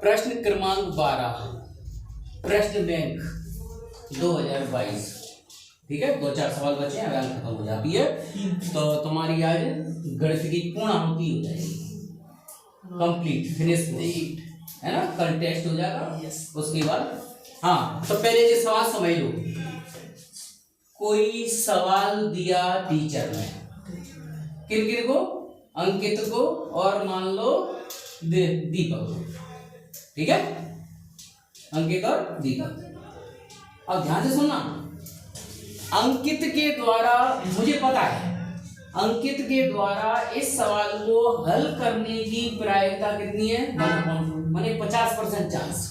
प्रश्न क्रमांक 12 प्रश्न बैंक 2022। ठीक है, 2-4 सवाल बचे हैं, अगर खत्म हो जाती है तो तुम्हारी आज गणित की पूर्णाहुति हो जाएगी, कंप्लीट फिनिश है ना। कल टेस्ट हो जाएगा उसके बाद। हाँ, तो पहले ये सवाल समझ लो। कोई सवाल दिया टीचर ने, किन को? अंकित को और मान लो दीपक को। ठीक है, अंकित और दीपक। अब ध्यान से सुनना, अंकित के द्वारा, मुझे पता है अंकित के द्वारा इस सवाल को हल करने की प्रायिकता कितनी है? माने 50% चांस।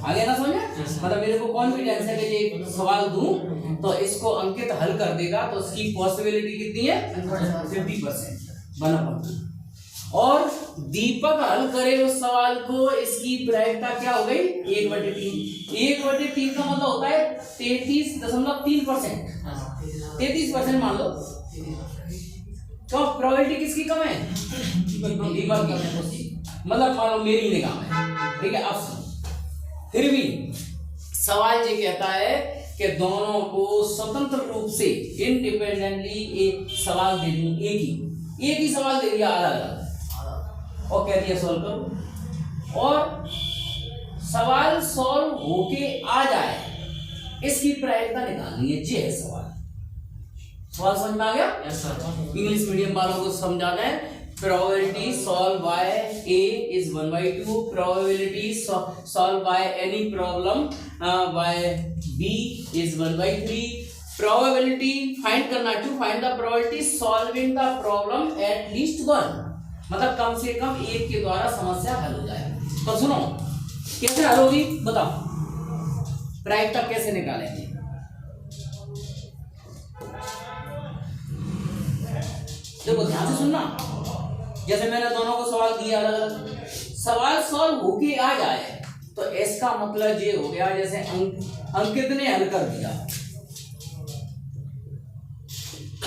आगे ना समझे? मतलब मेरे को कॉन्फिडेंस है कि ये सवाल दूं तो इसको अंकित हल कर देगा, तो उसकी पॉसिबिलिटी कितनी है? 50%। और दीपक हल करे उस सवाल को, इसकी प्रायिकता क्या हो गई? 1/3। 1/3 का मतलब होता है 33.3%। 33% मान लो। तो प्रोबेबिलिटी किसकी कम है? दीपक की। मतलब मान लो मेरी निगाह में। ठीक है, अब फिर भी सवाल ये कहता है कि दोनों को स्वतंत्र रूप से इंडिपेंडेंटली एक सवाल दे दूं, एक ही सवाल दे दिया अलग-अलग, और कह दिया सॉल्व करो, और सवाल सॉल्व होके आ जाए, इसकी प्रायिकता निकालनी है। ये है सवाल समझ में आ गया? इंग्लिश मीडियम वालों को समझा जाए। Probability solve by A is 1/2, probability solve by any problem by B is 1/3, probability find करना है, to find the probability solving the problem at least 1, मतलब कम से कम एक के द्वारा समस्या हल हो जाए। तो सुनो, कैसे हल होगी बताओ, प्रायिकता कैसे निकालेंगे? देखो ध्यान से सुनना, जैसे मैंने दोनों को सवाल दिया अलग अलग, सवाल सॉल्व होके आ जाए तो इसका मतलब ये हो गया जैसे अंकित ने हल कर दिया,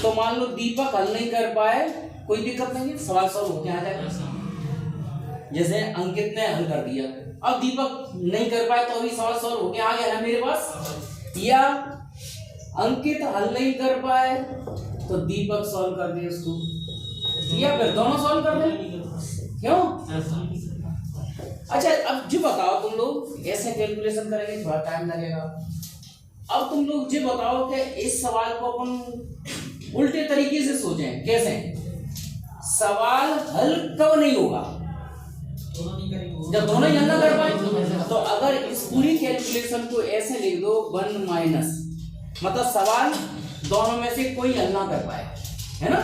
तो मान लो दीपक हल नहीं कर पाए, कोई दिक्कत नहीं है, सवाल सॉल्व होके आ जाएगा। जैसे अंकित ने हल कर दिया, अब दीपक नहीं कर पाए तो अभी सवाल सॉल्व होके आ गया ना मेरे पास। या अंकित हल नहीं कर पाए तो दीपक सॉल्व कर दे उसको, या फिर दोनों सॉल्व कर दे। क्यों? अच्छा, अब जो बताओ तुम लोग ऐसे कैलकुलेशन करेंगे, थोड़ा टाइम लगेगा। अब तुम लोग जो बताओ कि इस सवाल को अपन उल्टे तरीके से सोचें। कैसे? सवाल हल कब नहीं होगा? जब दोनों ही हल ना कर पाए। तो अगर इस पूरी कैलकुलेशन को ऐसे लिख दो 1 - मतलब सवाल दोनों में से कोई हल ना कर पाए, है ना।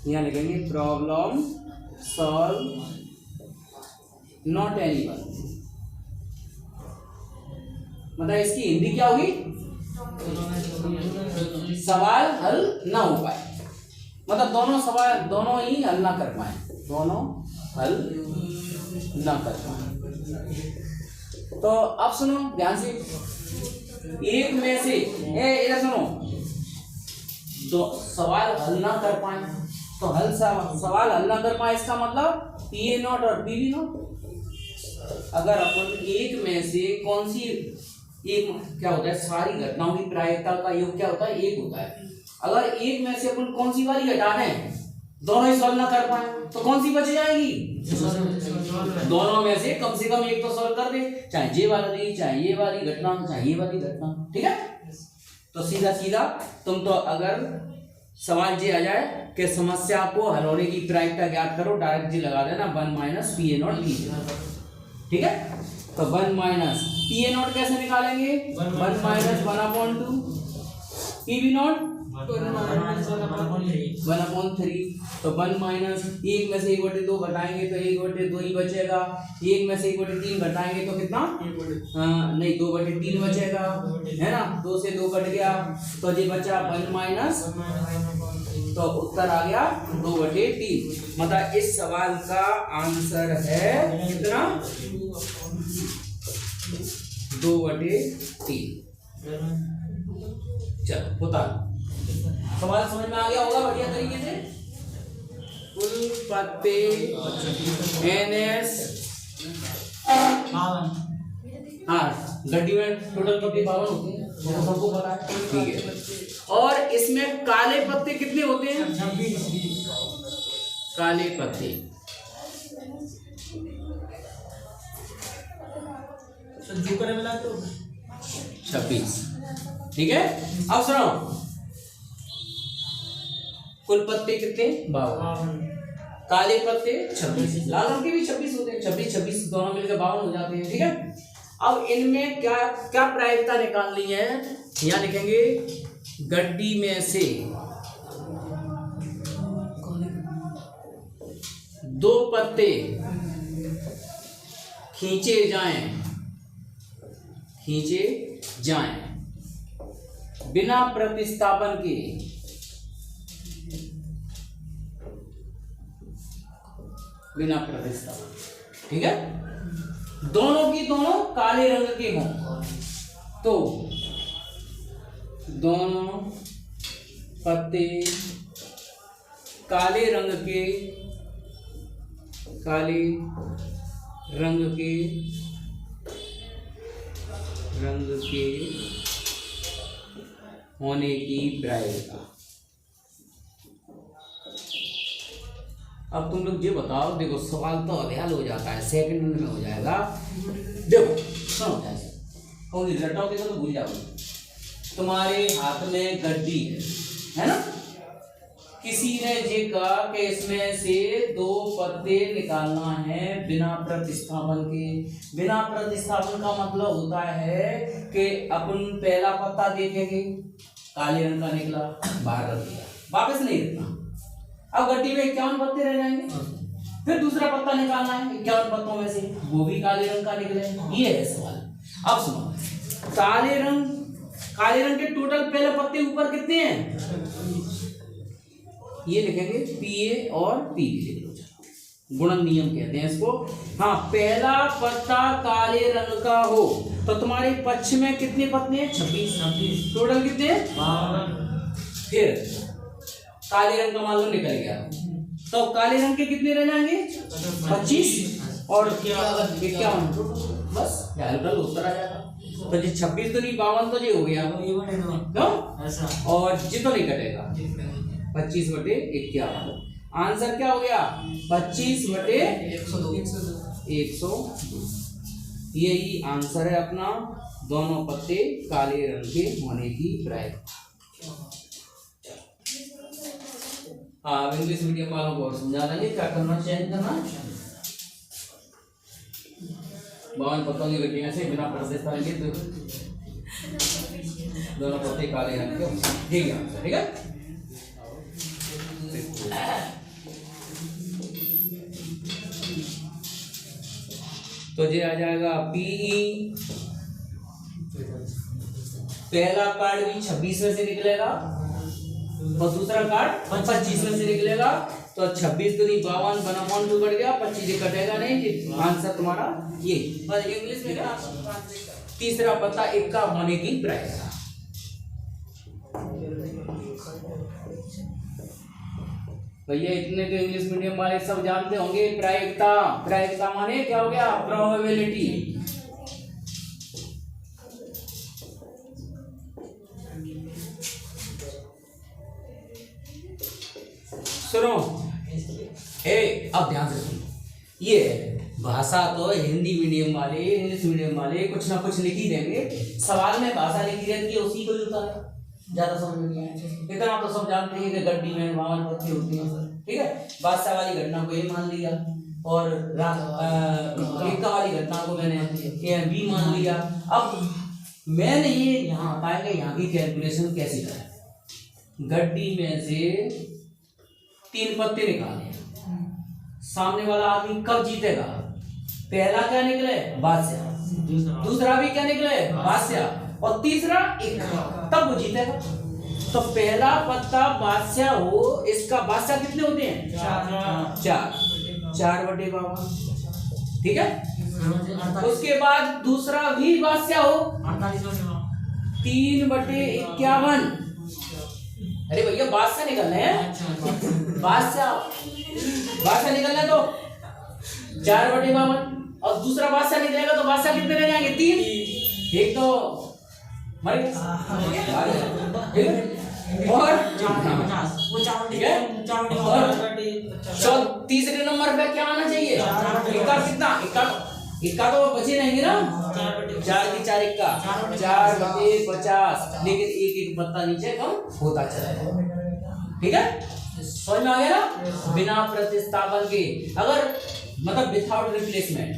यहां लिखेंगे प्रॉब्लम सॉल्व नॉट एनीवन, मतलब इसकी हिंदी क्या होगी? सवाल हल ना हो पाए, मतलब दोनों ही हल ना कर पाए, दोनों हल ना कर पाए। तो अब सुनो ध्यान से, एक में से इधर सुनो, दो सवाल हल ना कर पाए, तो सवाल हल ना कर पाए इसका मतलब PA0 और PB0। अगर अपन एक में से कौन सी एक, क्या होता है, सारी घटनाओं की प्रायिकता का योग क्या होता है? 1 होता है। अगर एक में से अपन कौन सी वाली घटा दें, दोनों ही सॉल्व ना कर पाए, तो कौन सी बच जाएगी? दोनों में से कम एक तो सॉल्व कर दे, चाहे ये वाली, चाहे ये वाली घटना, चाहे ये वाली घटना। ठीक है, तो सीधा तुम तो अगर सवाल ये आ जाए कि समस्या को हल होने की प्रायिकता ज्ञात करो, डायरेक्ट जी लगा देना 1 - PA0 PB0। ठीक है, तो 1 - PA0 कैसे निकालेंगे? 1 - 1/2, PB0 1/3। तो 1 - एक में से 1/2 घटाएंगे तो 1/2 ही बचेगा, एक में से 1/3 घटाएंगे तो कितना? नहीं, 2/3 बचेगा, है ना। 2 से 2 कट गया तो ये बचा 1 - तो उत्तर आ गया 2/3। मतलब इस सवाल का आंसर है कितना? 2/3। चलो बता, सवाल समझ में आ गया होगा बढ़िया तरीके से। कुल पत्ते NS, हाँ गड्डी में टोटल पत्ते 52 होते हैं, वो सबको पता है, ठीक है। और इसमें काले पत्ते कितने होते हैं? 26 काले पत्ते 26, ठीक है। अब सुनो, कुल पत्ते कितने? 52, काले पत्ते 26, लाल रंग के भी 26 होते हैं, 26 दोनों मिलकर 52 हो जाते हैं, ठीक है। अब इनमें क्या क्या प्रायिकता निकालनी है? यहाँ लिखेंगे गड्डी में से 2 पत्ते खींचे जाएं बिना प्रतिस्थापन के, ठीक है। दोनों की दोनों काले रंग के हों, तो दोनों पत्ते काले रंग के होने की प्रायिकता। अब तुम लोग ये बताओ, देखो सवाल तो अभ्यास हो जाता है, सेकंड में हो जाएगा। देखो सुनो, और रटोगे तो भूल जाओगे। तुम्हारे हाथ में गड्डी है ना, किसी ने ये कहा कि इसमें से 2 पत्ते निकालना है बिना प्रतिस्थापन के। बिना प्रतिस्थापन का मतलब होता है कि अपन पहला पत्ता देखेंगे, काले रंग का निकला, बाहर रख दिया, वापस नहीं रखना। अब गड्डी में 51 पत्ते रह जाएंगे, फिर दूसरा पत्ता निकालना है 51 पत्तों में से, वो भी काले रंग का निकले। ये है सवाल। अब सुनो, काले रंग के टोटल पहले पत्ते ऊपर कितने हैं? ये लिखेंगे PA और PB लिख लो, चलो गुणन नियम कहते हैं इसको। हाँ, पहला पत्ता काले रंग का हो तो तुम्हारे पक्ष में कितने पत्ते हैं? 26। टोटल कितने? 52। फिर काले रंग का मान लो निकल गया, तो काले रंग के कितने रह जाएंगे? 25 और 51, बस हल्का उत्तर आ जाएगा। तो जी 26 तो नहीं, 52 तो ये हो गया, क्यों? और जी तो नहीं कटेगा, 25/51। आंसर क्या हो गया? 25/102। यही आंसर है अपना, दोनों पत्ते काले रंग के होने की प्रायिकता। हाँ, इंग्लिश मीडियम वालों को और समझा देंगे क्या करना, चेंज करना। 52 पत्तों की गड्डियां से बिना प्रतिस्थापन के दोनों पत्ते काले रंग के, ठीक है, ठीक है। तो ये आ जाएगा PE। पहला कार्ड भी 26 में से निकलेगा और दूसरा कार्ड 25 में से निकलेगा, तो 26 दूनी 52, 1/2 कट गया, 25 कटेगा नहीं। आंसर तुम्हारा ये। इंग्लिश में क्या? तीसरा पत्ता 1 का होने की प्रायिकता। भैया इतने तो इंग्लिश मीडियम वाले सब जानते होंगे। प्रायिकता माने क्या हो गया? प्रोबेबिलिटी। सुनो, अब ध्यान से सुनो, ये भाषा तो हिंदी मीडियम वाले, इंग्लिश मीडियम वाले कुछ ना कुछ लिख ही देंगे। सवाल में भाषा लिखी रहती है, उसी को होता है, ज्यादा समझ में नहीं आया। इतना तो सब जानते हैं कि गड्डी में 52 पत्ते होते हैं, ठीक है। बादशाह वाली घटना को ये मान लिया और एकता वाली घटना को मैंने B मान लिया। अब मैंने ये यहाँ पाएंगे, यहाँ की कैलकुलेशन कैसी करें। गड्डी में से 3 पत्ते निकाले, सामने वाला आदमी कब जीतेगा? पहला क्या निकले? बादशाह। दूसरा भी क्या निकले? बादशाह। और तीसरा 1, तब वो जीतेगा। तो पहला पत्ता बादशाह हो, इसका बादशाह कितने होते हैं? 4/52, ठीक है। उसके बाद दूसरा भी बादशाह हो, 3/51, अरे भैया बात से निकलना है, बात से निकलना है तो 4/52 और दूसरा बात से निकलेगा तो बात से कितने रह जाएंगे 3, एक तो मर गया और ठीक है। और तीसरे नंबर पे क्या आना चाहिए, इक्का कितना, इक्का तो बचे रहेंगे ना, 4 की 4 इक्का 4/50, लेकिन एक एक पत्ता नीचे कम होता चला जाएगा। ठीक है, समझ में आ गया ना। बिना प्रतिस्थापन के, अगर मतलब विदाउट रिप्लेसमेंट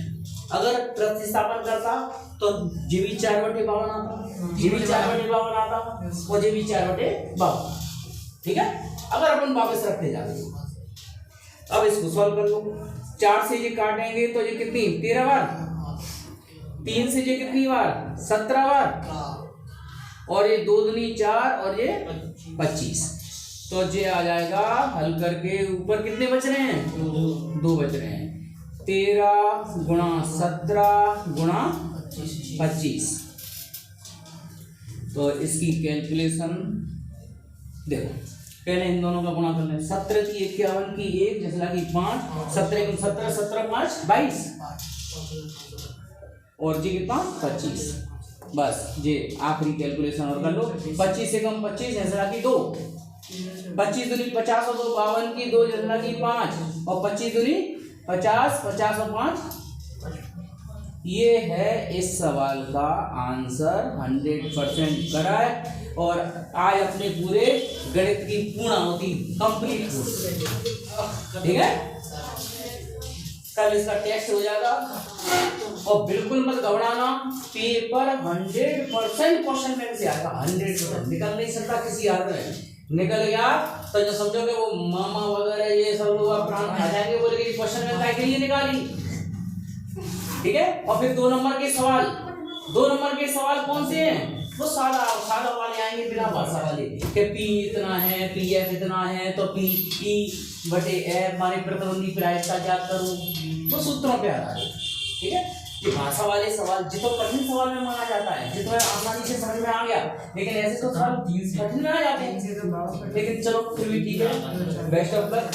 अगर प्रतिस्थापन करता तो जी भी 4/52 आता, जी भी 4/52 आता और जी भी 4/52। ठीक है, अगर अपन वापस रखते जाते अब इसको सॉल्व कर लो। 4 से ये काटेंगे तो ये कितनी 13 बार, 3 से ये कितनी बार 17 बार, और ये 2 दूनी 4 और ये 25, तो ये आ जाएगा हल करके ऊपर कितने बच रहे हैं, 2 बच रहे हैं। 13 × 17 × 25, तो इसकी कैलकुलेशन देखो, पहले इन दोनों का गुणा कर लें। 17 की 51 की 1 जैसे लगी 5, 17 × 17 17 5 22 और जी कितना 25। बस ये आखिरी कैलकुलेशन और कर लो। 25 से कम 25 जैसे लगी 2, 25 दूनी 50 और 2 52 की 2 जैसे लगी 5 और 25 दूनी 50 50 और 5। ये है इस सवाल का आंसर, 100% करेक्ट। और आज अपने पूरे गणित की पूर्णाहुति कंप्लीट हो। ठीक है, कल इसका टेस्ट हो जाएगा और बिल्कुल मत घबराना, पेपर 100% क्वेश्चन बैंक से आएगा। 100% निकल नहीं सकता किसी हाल में, निकल गया तो जो समझोगे वो मामा वगैरह ये सब लोग प्राण खा जाएंगे, बोलेंगे क्वेश्चन बैंक के लिए निकाली। ठीक है, और फिर 2 नंबर के सवाल, 2 नंबर के सवाल कौन से हैं, वो सादा वाले आएंगे बिना भाषा वाले कि पी इतना है, पी एफ इतना है, तो पी ई एफ माने प्रतिबंधी प्रायिकता ज्ञात करूं, तो सूत्रों पे आधारित। ठीक है, ये भाषा वाले सवाल जितना कठिन सवाल में माना जाता है, जितना आसानी से समझ में आ गया, लेकिन ऐसे तो सवाल कठिन में आ जाते हैं। लेकिन चलो फिर भी ठीक है, बेस्ट ऑफ लक।